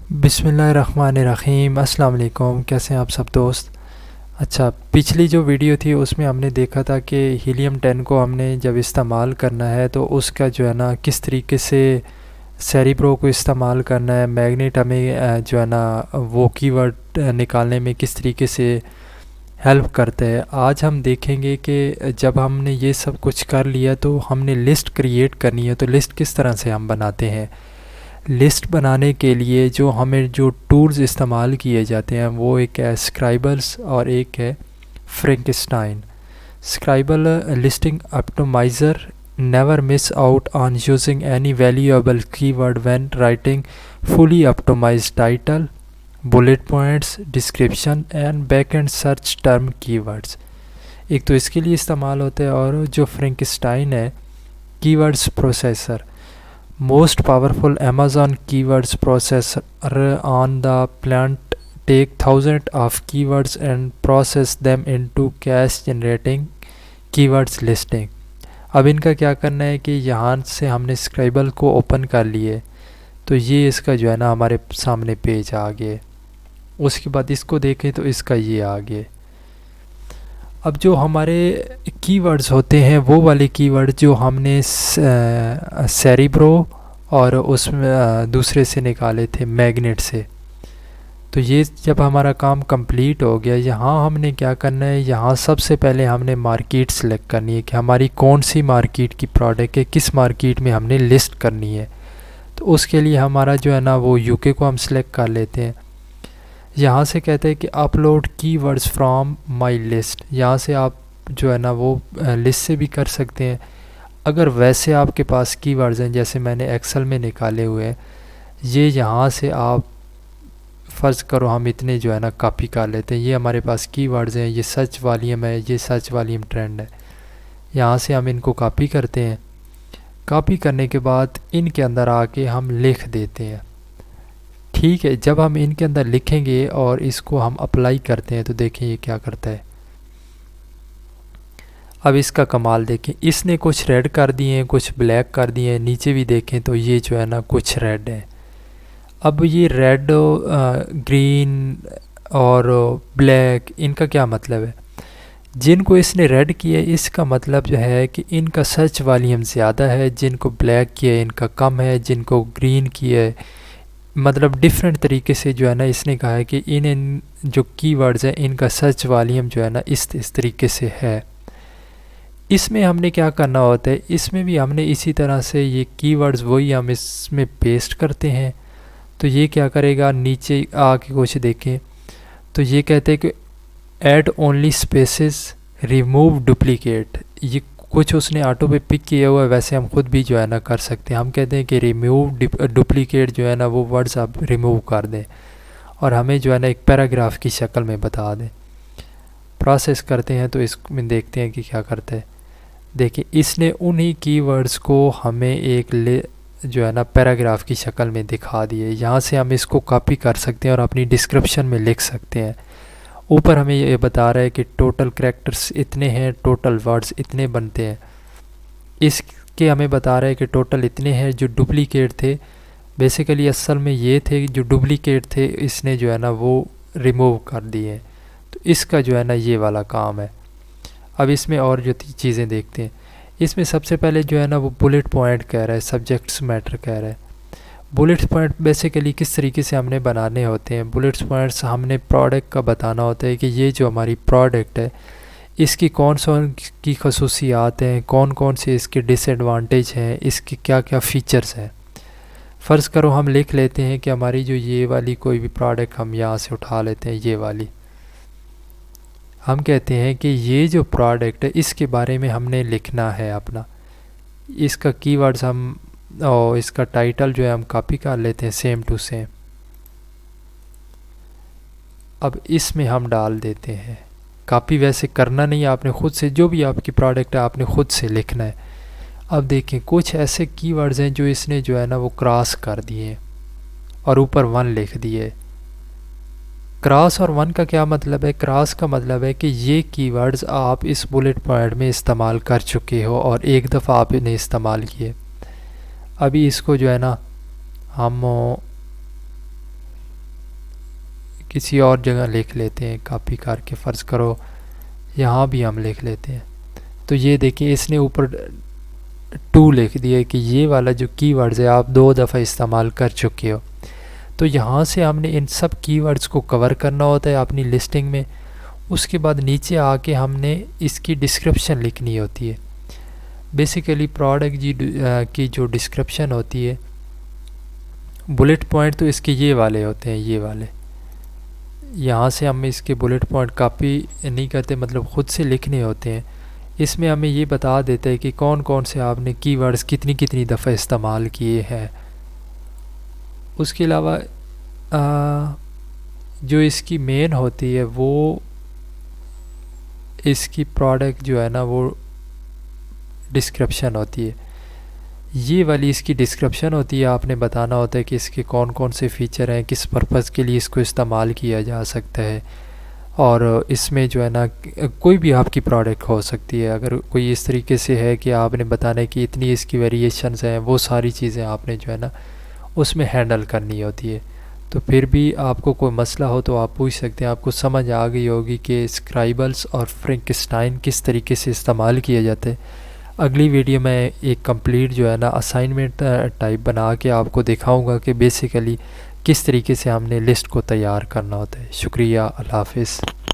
बिस्मिल्लाहिर्रहमानिर्रहीम। अस्सलाम वालेकुम। कैसे हैं आप सब दोस्त। अच्छा, पिछली जो वीडियो थी उसमें हमने देखा था कि हीलियम 10 को हमने जब इस्तेमाल करना है तो उसका जो है ना किस तरीके से सेरिब्रो को इस्तेमाल करना है। मैग्नेट हमें जो है ना वो कीवर्ड निकालने में किस तरीके से हेल्प करते हैं। आज हम देखेंगे कि जब हमने ये सब कुछ कर लिया तो हमने लिस्ट क्रिएट करनी है। तो लिस्ट किस तरह से हम बनाते हैं। लिस्ट बनाने के लिए जो टूल्स इस्तेमाल किए जाते हैं वो एक है स्क्राइबल्स और एक है Frankenstein. Scribble listing optimizer never miss out on using any valuable keyword when writing fully optimized title, bullet points, description and backend search term keywords। एक तो इसके लिए इस्तेमाल होता है और जो फ्रैंकेनस्टाइन है keywords processor, most powerful Amazon keywords processor on the planet take thousands of keywords and process them into cache generating keywords listing। अब इनका क्या करना है कि यहाँ से हमने स्क्राइबल को ओपन कर लिए तो ये इसका जो है ना हमारे सामने पेज आ गए। उसके बाद इसको देखें तो इसका ये आ गए। अब जो हमारे कीवर्ड्स होते हैं वो वाले कीवर्ड जो हमने सेरिब्रो और उसमें दूसरे से निकाले थे मैग्नेट से, तो ये जब हमारा काम कंप्लीट हो गया यहाँ हमने क्या करना है, यहाँ सबसे पहले हमने मार्केट सेलेक्ट करनी है कि हमारी कौन सी मार्केट की प्रोडक्ट है, किस मार्केट में हमने लिस्ट करनी है। तो उसके लिए हमारा जो है ना वो यूके को हम सेलेक्ट कर लेते हैं। यहाँ से कहते हैं कि upload keywords from my list. यहाँ से आप जो है ना वो लिस्ट से भी कर सकते हैं। अगर वैसे आपके पास कीवर्ड्स हैं जैसे मैंने एक्सेल में निकाले हुए हैं, ये यहाँ से आप फ़र्ज़ करो हम इतने जो है ना कॉपी कर लेते हैं। ये हमारे पास कीवर्ड्स हैं, ये सर्च वॉल्यूम है, ये सर्च वॉल्यूम ट्रेंड है। यहाँ से हम इनको कॉपी करते हैं। कॉपी करने के बाद इनके अंदर आके हम लिख देते हैं। ठीक है, जब हम इनके अंदर लिखेंगे और इसको हम अप्लाई करते हैं तो देखें ये क्या करता है। अब इसका कमाल देखें, इसने कुछ रेड कर दिए हैं, कुछ ब्लैक कर दिए हैं। नीचे भी देखें तो ये जो है ना कुछ रेड है। अब ये रेड, ग्रीन और ब्लैक, इनका क्या मतलब है। जिनको इसने रेड किया है इसका मतलब जो है कि इनका सर्च वॉल्यूम ज़्यादा है, जिनको ब्लैक किया है इनका कम है, जिनको ग्रीन किया है मतलब डिफरेंट तरीके से जो है ना इसने कहा है कि इन जो कीवर्ड्स हैं इनका सर्च वॉल्यूम जो है ना इस तरीके से है। इसमें हमने क्या करना होता है, इसमें भी हमने इसी तरह से ये कीवर्ड्स वही हम इसमें पेस्ट करते हैं। तो ये क्या करेगा, नीचे आके कुछ देखें तो ये कहते हैं कि add only spaces, remove duplicate. ये कुछ उसने ऑटो पे पिक किया हुआ है, वैसे हम खुद भी जो है ना कर सकते हैं। हम कहते हैं कि रिमूव डुप्लीकेट जो है ना वो वर्ड्स आप रिमूव कर दें और हमें जो है ना एक पैराग्राफ की शक्ल में बता दें। प्रोसेस करते हैं तो इसमें देखते हैं कि क्या करता है। देखिए इसने उन्हीं कीवर्ड्स को हमें एक जो है ना पैराग्राफ की शक्ल में दिखा दिए। यहाँ से हम इसको कॉपी कर सकते हैं और अपनी डिस्क्रिप्शन में लिख सकते हैं। ऊपर हमें ये बता रहा है कि टोटल कैरेक्टर्स इतने हैं, टोटल वर्ड्स इतने बनते हैं। इसके हमें बता रहा है कि टोटल इतने हैं। जो डुप्लीकेट थे बेसिकली असल में ये थे, जो डुप्लीकेट थे इसने जो है ना वो रिमूव कर दिए। तो इसका जो है ना ये वाला काम है। अब इसमें और जो चीज़ें देखते हैं, इसमें सबसे पहले जो है ना वो बुलेट पॉइंट कह रहा है, सब्जेक्ट्स मैटर कह रहा है। बुलेट पॉइंट बेसिकली किस तरीके से हमने बनाने होते हैं। बुलेट पॉइंट्स हमने प्रोडक्ट का बताना होता है कि ये जो हमारी प्रोडक्ट है इसकी कौन कौन की खसूसियात हैं, कौन कौन से इसके डिसएडवांटेज हैं, इसके क्या क्या फ़ीचर्स हैं। फ़र्ज़ करो हम लिख लेते हैं कि हमारी जो ये वाली कोई भी प्रोडक्ट हम यहाँ से उठा लेते हैं, ये वाली। हम कहते हैं कि ये जो प्रोडक्ट है इसके बारे में हमने लिखना है अपना। इसका कीवर्ड्स हम और इसका टाइटल जो है हम कॉपी कर लेते हैं सेम टू सेम। अब इसमें हम डाल देते हैं। कॉपी वैसे करना नहीं है, आपने ख़ुद से जो भी आपकी प्रोडक्ट है आपने ख़ुद से लिखना है। अब देखें कुछ ऐसे कीवर्ड्स हैं जो इसने जो है ना वो क्रॉस कर दिए और ऊपर 1 लिख दिए। क्रॉस और 1 का क्या मतलब है। क्रॉस का मतलब है कि ये कीवर्ड्स आप इस बुलेट पॉइंट में इस्तेमाल कर चुके हो और एक दफ़ा आप इन्हें इस्तेमाल किए। अभी इसको जो है ना हम किसी और जगह लिख लेते हैं, कॉपी करके फ़र्ज़ करो यहाँ भी हम लिख लेते हैं। तो ये देखिए इसने ऊपर 2 लिख दिया कि ये वाला जो कीवर्ड्स है आप 2 दफ़ा इस्तेमाल कर चुके हो। तो यहाँ से हमने इन सब कीवर्ड्स को कवर करना होता है अपनी लिस्टिंग में। उसके बाद नीचे आके हमने इसकी डिस्क्रिप्शन लिखनी होती है। बेसिकली प्रोडक्ट की जो डिस्क्रिप्शन होती है, बुलेट पॉइंट तो इसके ये वाले होते हैं, ये वाले। यहाँ से हम इसके बुलेट पॉइंट कॉपी नहीं करते, मतलब ख़ुद से लिखने होते हैं। इसमें हमें ये बता देता है कि कौन कौन से आपने कीवर्ड्स कितनी कितनी दफ़ा इस्तेमाल किए हैं। उसके अलावा जो इसकी मेन होती है वो इसकी प्रोडक्ट जो है ना वो डिस्क्रिप्शन होती है। ये वाली इसकी डिस्क्रिप्शन होती है, आपने बताना होता है कि इसके कौन कौन से फ़ीचर हैं, किस पर्पज़ के लिए इसको इस्तेमाल किया जा सकता है। और इसमें जो है ना कोई भी आपकी प्रोडक्ट हो सकती है। अगर कोई इस तरीके से है कि आपने बताना है कि इतनी इसकी वेरिएशंस हैं, वो सारी चीज़ें आपने जो है ना उसमें हैंडल करनी होती है। तो फिर भी आपको कोई मसला हो तो आप पूछ सकते हैं। आपको समझ आ गई होगी कि स्क्राइबल्स और फ्रैंकेनस्टाइन किस तरीके से इस्तेमाल किए जाते हैं। अगली वीडियो में एक कंप्लीट जो है ना असाइनमेंट टाइप बना के आपको दिखाऊंगा कि बेसिकली किस तरीके से हमने लिस्ट को तैयार करना होता है। शुक्रिया, अल्लाह हाफ़िज़।